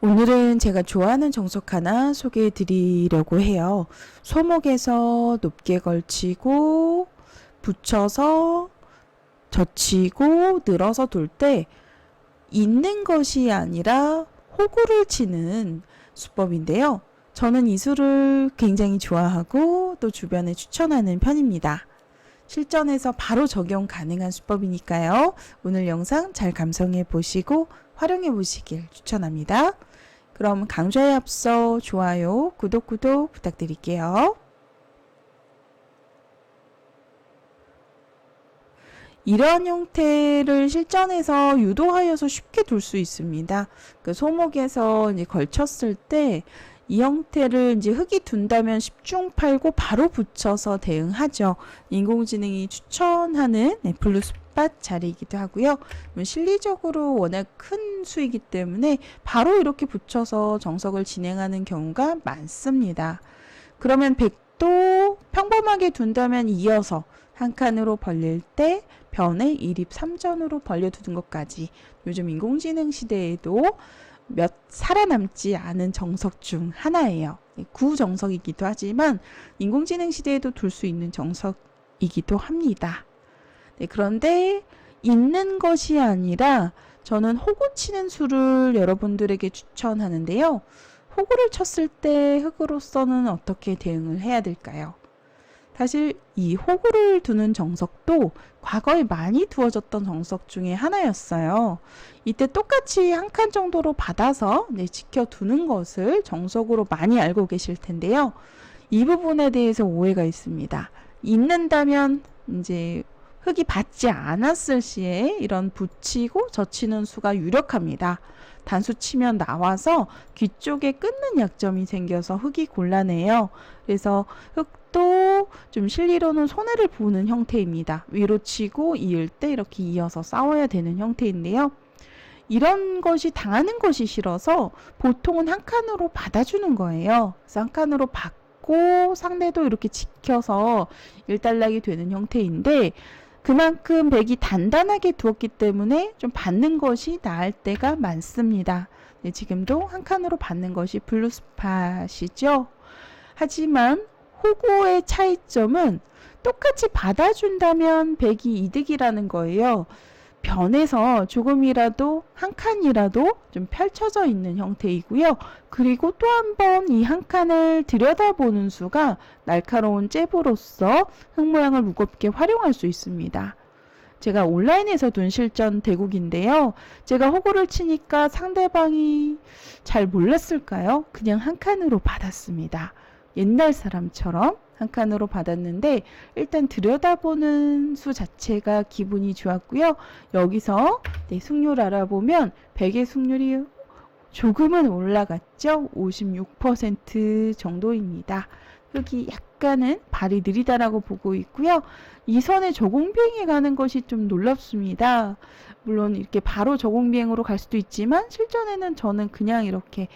오늘은 제가 좋아하는 정석 하나 소개해 드리려고 해요. 소목에서 높게 걸치고 붙여서 젖히고 늘어서 돌 때 있는 것이 아니라 호구를 치는 수법인데요. 저는 이 수를 굉장히 좋아하고 또 주변에 추천하는 편입니다. 실전에서 바로 적용 가능한 수법이니까요. 오늘 영상 잘 감상해 보시고 활용해 보시길 추천합니다. 그럼 강좌에 앞서 좋아요, 구독 부탁드릴게요. 이러한 형태를 실전에서 유도하여서 쉽게 둘 수 있습니다. 그 소목에서 이제 걸쳤을 때 이 형태를 이제 흙이 둔다면 10중 8구 바로 붙여서 대응하죠. 인공지능이 추천하는 블루스팟 자리이기도 하고요. 실리적으로 워낙 큰 수이기 때문에 바로 이렇게 붙여서 정석을 진행하는 경우가 많습니다. 그러면 백도 평범하게 둔다면 이어서 한 칸으로 벌릴 때 변에 1입 3전으로 벌려두는 것까지 요즘 인공지능 시대에도 몇 살아남지 않은 정석 중 하나예요. 구정석이기도 하지만 인공지능 시대에도 둘 수 있는 정석이기도 합니다. 네, 그런데 있는 것이 아니라 저는 호구 치는 수를 여러분들에게 추천하는데요. 호구를 쳤을 때 흙으로서는 어떻게 대응을 해야 될까요? 사실 이 호구를 두는 정석도 과거에 많이 두어졌던 정석 중에 하나였어요. 이때 똑같이 한 칸 정도로 받아서 지켜두는 것을 정석으로 많이 알고 계실 텐데요. 이 부분에 대해서 오해가 있습니다. 있는다면 이제 흙이 받지 않았을 시에 이런 붙이고 젖히는 수가 유력합니다. 단수 치면 나와서 귀 쪽에 끊는 약점이 생겨서 흙이 곤란해요. 그래서 흙도 좀 실리로는 손해를 보는 형태입니다. 위로 치고 이을 때 이렇게 이어서 싸워야 되는 형태인데요. 이런 것이 당하는 것이 싫어서 보통은 한 칸으로 받아주는 거예요. 그래서 한 칸으로 받고 상대도 이렇게 지켜서 일단락이 되는 형태인데 그만큼 백이 단단하게 두었기 때문에 좀 받는 것이 나을 때가 많습니다. 네, 지금도 한 칸으로 받는 것이 블루스팟이죠. 하지만 호구의 차이점은 똑같이 받아준다면 백이 이득이라는 거예요. 변에서 조금이라도 한 칸이라도 좀 펼쳐져 있는 형태이고요. 그리고 또 한 번 이 한 칸을 들여다보는 수가 날카로운 잽으로서 흙 모양을 무겁게 활용할 수 있습니다. 제가 온라인에서 둔 실전 대국인데요. 제가 호구를 치니까 상대방이 잘 몰랐을까요? 그냥 한 칸으로 받았습니다. 옛날 사람처럼 한 칸으로 받았는데 일단 들여다보는 수 자체가 기분이 좋았고요. 여기서 승률 알아보면 100의 승률이 조금은 올라갔죠. 56% 정도입니다. 흙이 약간은 발이 느리다라고 보고 있고요. 이 선에 저공비행에 가는 것이 좀 놀랍습니다. 물론 이렇게 바로 저공비행으로 갈 수도 있지만 실전에는 저는 그냥 이렇게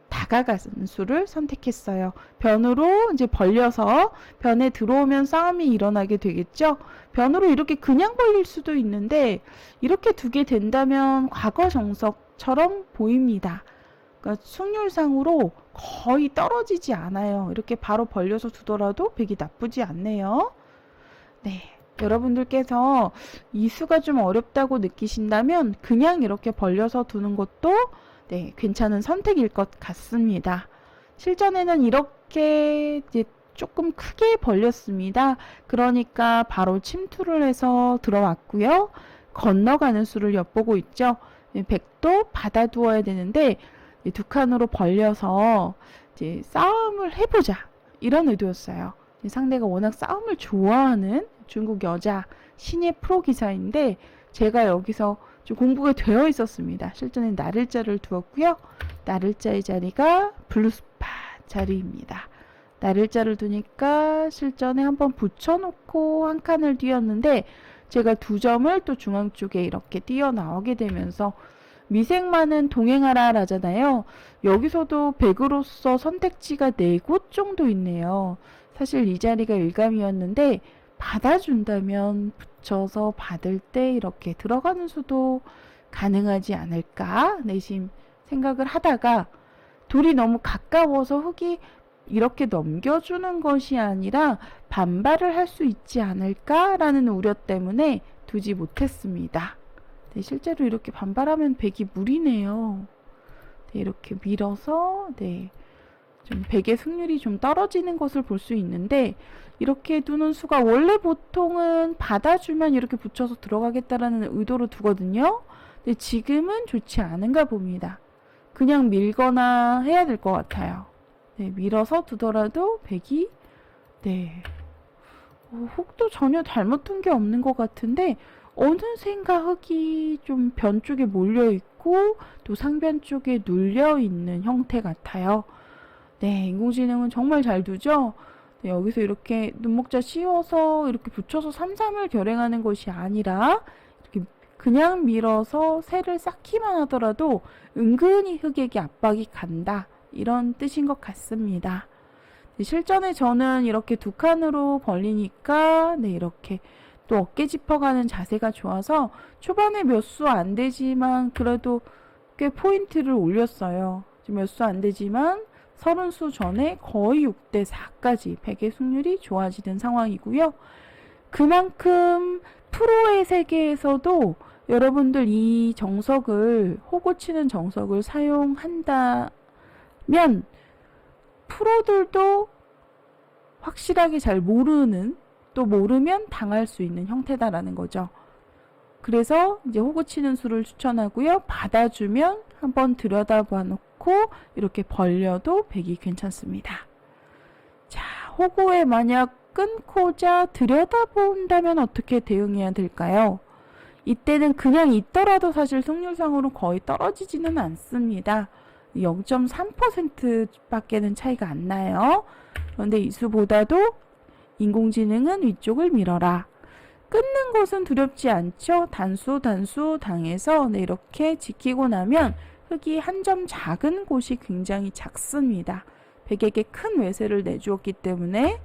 다가가는 수를 선택했어요. 변으로 이제 벌려서 변에 들어오면 싸움이 일어나게 되겠죠. 변으로 이렇게 그냥 벌릴 수도 있는데 이렇게 두게 된다면 과거 정석처럼 보입니다. 그러니까 승률상으로 거의 떨어지지 않아요. 이렇게 바로 벌려서 두더라도 백이 나쁘지 않네요. 네. 여러분들께서 이 수가 좀 어렵다고 느끼신다면 그냥 이렇게 벌려서 두는 것도 괜찮은 선택일 것 같습니다. 실전에는 이렇게 이제 조금 크게 벌렸습니다. 그러니까 바로 침투를 해서 들어왔고요. 건너가는 수를 엿보고 있죠. 백도 받아두어야 되는데 두 칸으로 벌려서 이제 싸움을 해보자 이런 의도였어요. 상대가 워낙 싸움을 좋아하는 중국 여자 신예 프로 기사인데 제가 여기서 좀 공부가 되어 있었습니다. 실전에 나를자를 두었고요. 나를자의 자리가 블루스팟 자리입니다. 나를자를 두니까 실전에 한번 붙여놓고 한 칸을 띄었는데 제가 두 점을 또 중앙 쪽에 이렇게 띄어 나오게 되면서 미생만은 동행하라 라잖아요. 여기서도 백으로서 선택지가 4곳 정도 있네요. 사실 이 자리가 일감이었는데 받아준다면 붙여서 받을 때 이렇게 들어가는 수도 가능하지 않을까 내심 생각을 하다가 돌이 너무 가까워서 흙이 이렇게 넘겨주는 것이 아니라 반발을 할 수 있지 않을까라는 우려 때문에 두지 못했습니다. 네, 실제로 이렇게 반발하면 백이 무리네요. 네, 이렇게 밀어서 좀 백의 승률이 좀 떨어지는 것을 볼 수 있는데, 이렇게 두는 수가 원래 보통은 받아주면 이렇게 붙여서 들어가겠다라는 의도로 두거든요. 근데 지금은 좋지 않은가 봅니다. 그냥 밀거나 해야 될 것 같아요. 네, 밀어서 두더라도 백이 흙도 전혀 잘못 둔 게 없는 것 같은데 어느샌가 흙이 좀 변 쪽에 몰려 있고 또 상변 쪽에 눌려 있는 형태 같아요. 네, 인공지능은 정말 잘 두죠. 네, 여기서 이렇게 눈목자 씌워서 이렇게 붙여서 3-3을 결행하는 것이 아니라 이렇게 그냥 밀어서 새를 쌓기만 하더라도 은근히 흙에게 압박이 간다, 이런 뜻인 것 같습니다. 네, 실전에 저는 이렇게 두 칸으로 벌리니까 이렇게 또 어깨 짚어가는 자세가 좋아서 초반에 몇 수 안 되지만 그래도 꽤 포인트를 올렸어요. 몇 수 안 되지만 30수 전에 거의 6대4까지 백의 승률이 좋아지는 상황이고요. 그만큼 프로의 세계에서도 여러분들 이 정석을, 호구 치는 정석을 사용한다면 프로들도 확실하게 잘 모르는, 또 모르면 당할 수 있는 형태다라는 거죠. 그래서 이제 호구 치는 수를 추천하고요. 받아주면 한번 들여다봐 놓고 이렇게 벌려도 백이 괜찮습니다. 자, 호구에 만약 끊고자 들여다본다면 어떻게 대응해야 될까요? 이때는 그냥 있더라도 사실 승률상으로 거의 떨어지지는 않습니다. 0.3% 밖에는 차이가 안 나요. 그런데 이 수보다도 인공지능은 위쪽을 밀어라. 끊는 것은 두렵지 않죠. 단수 당해서 이렇게 지키고 나면 흙이 한 점 작은 곳이 굉장히 작습니다. 백에게 큰 외세를 내주었기 때문에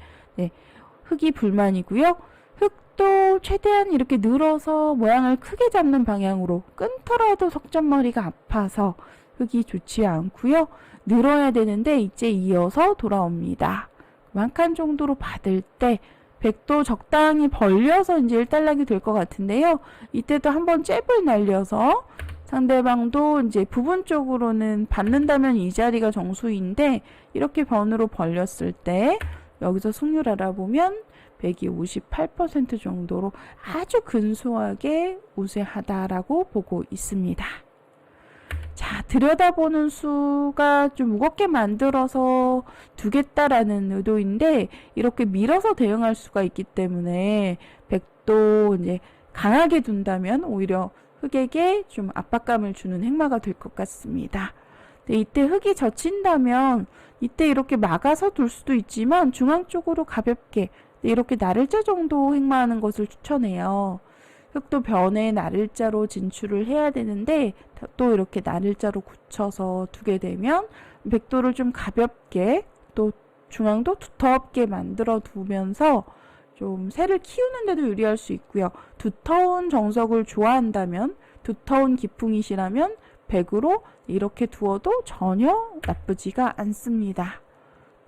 흙이 불만이고요. 흙도 최대한 이렇게 늘어서 모양을 크게 잡는 방향으로, 끊더라도 석점머리가 아파서 흙이 좋지 않고요. 늘어야 되는데 이제 이어서 돌아옵니다. 한 칸 정도로 받을 때 백도 적당히 벌려서 이제 일단락이 될 것 같은데요. 이때도 한번 잽을 날려서 상대방도 이제 부분적으로는 받는다면 이 자리가 정수인데 이렇게 변으로 벌렸을 때 여기서 승률 알아보면 백이 58% 정도로 아주 근소하게 우세하다라고 보고 있습니다. 자, 들여다보는 수가 좀 무겁게 만들어서 두겠다라는 의도인데 이렇게 밀어서 대응할 수가 있기 때문에 백도 이제 강하게 둔다면 오히려 흙에게 좀 압박감을 주는 행마가 될 것 같습니다. 이때 흙이 젖힌다면 이때 이렇게 막아서 둘 수도 있지만 중앙 쪽으로 가볍게 이렇게 나를자 정도 행마하는 것을 추천해요. 흙도 변에 나를자로 진출을 해야 되는데 또 이렇게 나를자로 굳혀서 두게 되면 백도를 좀 가볍게 또 중앙도 두텁게 만들어 두면서 좀 새를 키우는데도 유리할 수 있고요. 두터운 정석을 좋아한다면, 두터운 기풍이시라면 백으로 이렇게 두어도 전혀 나쁘지가 않습니다.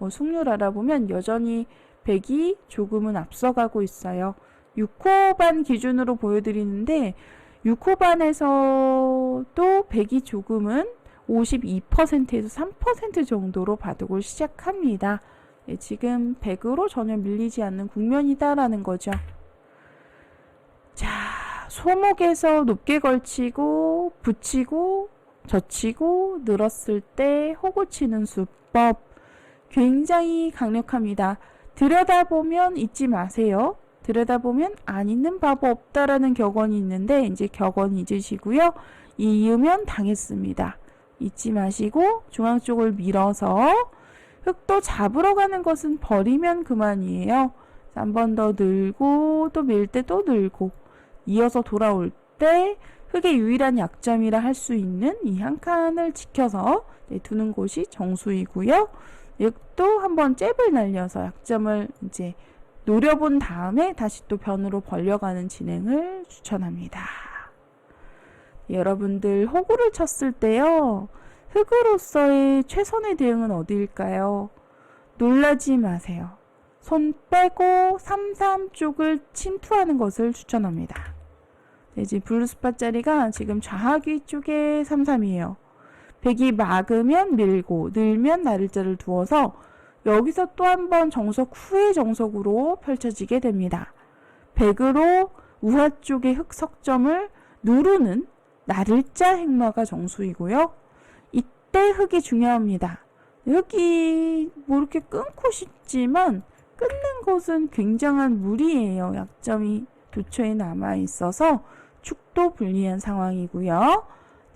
승률 알아보면 여전히 백이 조금은 앞서가고 있어요. 6호반 기준으로 보여드리는데 6호반에서도 백이 조금은 52%에서 3% 정도로 바둑을 시작합니다. 지금 백으로 전혀 밀리지 않는 국면이다라는 거죠. 자, 소목에서 높게 걸치고 붙이고 젖히고 늘었을 때 호구 치는 수법 굉장히 강력합니다. 들여다보면 잊지 마세요. 들여다보면 안 있는 바보 없다라는 격언이 있는데 이제 격언 잊으시고요. 이으면 당했습니다. 잊지 마시고 중앙 쪽을 밀어서 흙도 잡으러 가는 것은 버리면 그만이에요. 한 번 더 늘고 또 밀 때 또 늘고 이어서 돌아올 때 흙의 유일한 약점이라 할 수 있는 이 한 칸을 지켜서 두는 곳이 정수이고요. 흙도 한번 잽을 날려서 약점을 이제 노려본 다음에 다시 또 변으로 벌려가는 진행을 추천합니다. 여러분들 호구를 쳤을 때요. 흙으로서의 최선의 대응은 어디일까요? 놀라지 마세요. 손 빼고 3, 쪽을 침투하는 것을 추천합니다. 네, 지금 블루스팟 자리가 지금 좌하귀 쪽에 3, 3이에요. 백이 막으면 밀고 늘면 나를자를 두어서 여기서 또 한 번 정석 후의 정석으로 펼쳐지게 됩니다. 백으로 우하 쪽의 흙 석점을 누르는 나를자 행마가 정수이고요. 이때 흙이 중요합니다. 흙이 뭐 이렇게 끊고 싶지만 끊는 것은 굉장한 무리예요. 약점이 도처에 남아 있어서 축도 불리한 상황이고요.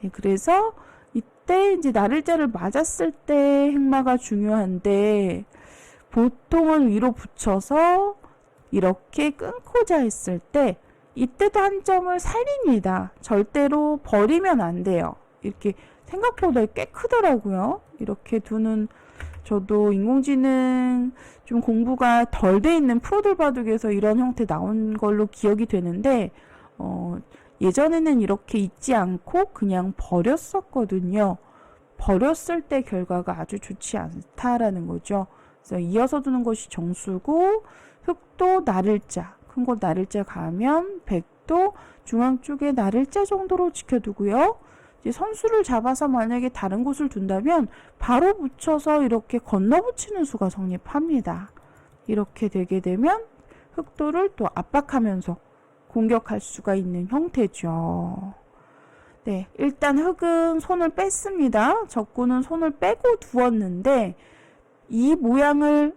네, 그래서 이때 이제 나를자를 맞았을 때 행마가 중요한데 보통은 위로 붙여서 이렇게 끊고자 했을 때 이때도 한 점을 살립니다. 절대로 버리면 안 돼요. 이렇게 생각보다 꽤 크더라고요. 이렇게 두는 저도 인공지능 좀 공부가 덜 돼 있는 프로들 바둑에서 이런 형태 나온 걸로 기억이 되는데 예전에는 이렇게 있지 않고 그냥 버렸었거든요. 버렸을 때 결과가 아주 좋지 않다라는 거죠. 그래서 이어서 두는 것이 정수고 흙도 나를자, 큰 곳 나를자 가면 백도 중앙 쪽에 나를자 정도로 지켜두고요. 이제 선수를 잡아서 만약에 다른 곳을 둔다면 바로 붙여서 이렇게 건너붙이는 수가 성립합니다. 이렇게 되게 되면 흑도를 또 압박하면서 공격할 수가 있는 형태죠. 네, 일단 흑은 손을 뺐습니다. 적군은 손을 빼고 두었는데 이 모양을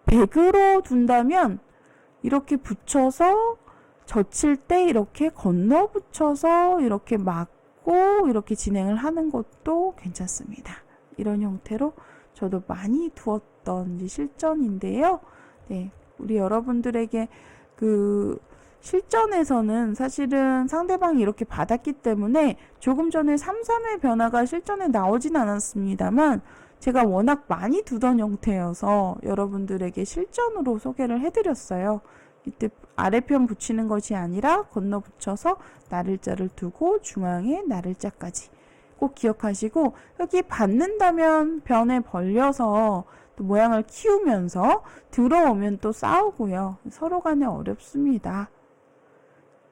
백으로 둔다면 이렇게 붙여서 젖힐 때 이렇게 건너 붙여서 이렇게 막고 이렇게 진행을 하는 것도 괜찮습니다. 이런 형태로 저도 많이 두었던 실전인데요. 네, 우리 여러분들에게 그 실전에서는 사실은 상대방이 이렇게 받았기 때문에 조금 전에 3-3의 변화가 실전에 나오진 않았습니다만 제가 워낙 많이 두던 형태여서 여러분들에게 실전으로 소개를 해드렸어요. 이때 아래편 붙이는 것이 아니라 건너 붙여서 나를자를 두고 중앙에 나를자까지 꼭 기억하시고 흙이 받는다면 변에 벌려서 또 모양을 키우면서 들어오면 또 싸우고요. 서로 간에 어렵습니다.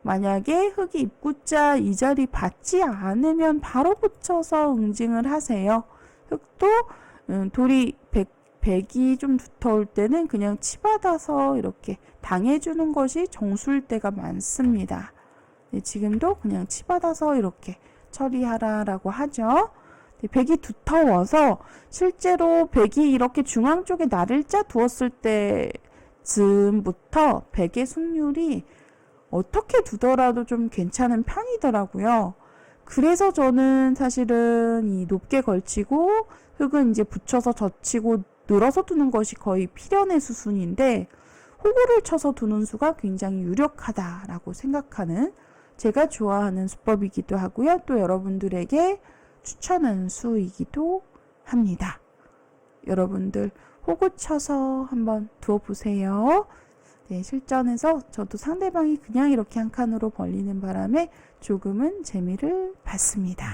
만약에 흙이 입구자 이 자리 받지 않으면 바로 붙여서 응징을 하세요. 흙도 돌이 백이 좀 두터울 때는 그냥 치받아서 이렇게 당해주는 것이 정수일 때가 많습니다. 네, 지금도 그냥 치받아서 이렇게 처리하라라고 하죠. 네, 백이 두터워서 실제로 백이 이렇게 중앙 쪽에 나를자 두었을 때쯤부터 백의 승률이 어떻게 두더라도 좀 괜찮은 편이더라고요. 그래서 저는 사실은 이 높게 걸치고 흙은 이제 붙여서 젖히고 늘어서 두는 것이 거의 필연의 수순인데 호구를 쳐서 두는 수가 굉장히 유력하다라고 생각하는 제가 좋아하는 수법이기도 하고요. 또 여러분들에게 추천하는 수이기도 합니다. 여러분들 호구 쳐서 한번 두어보세요. 네, 실전에서 저도 상대방이 그냥 이렇게 한 칸으로 벌리는 바람에 조금은 재미를 봤습니다.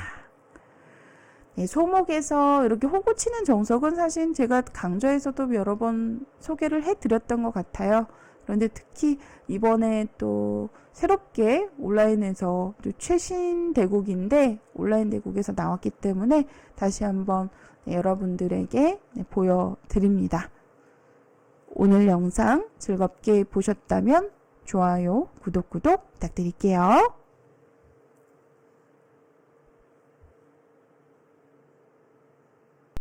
네, 소목에서 이렇게 호구 치는 정석은 사실 제가 강좌에서도 여러 번 소개를 해드렸던 것 같아요. 그런데 특히 이번에 또 새롭게 온라인에서 또 최신 대국인데 온라인 대국에서 나왔기 때문에 다시 한번 여러분들에게 보여드립니다. 오늘 영상 즐겁게 보셨다면 좋아요, 구독 부탁드릴게요.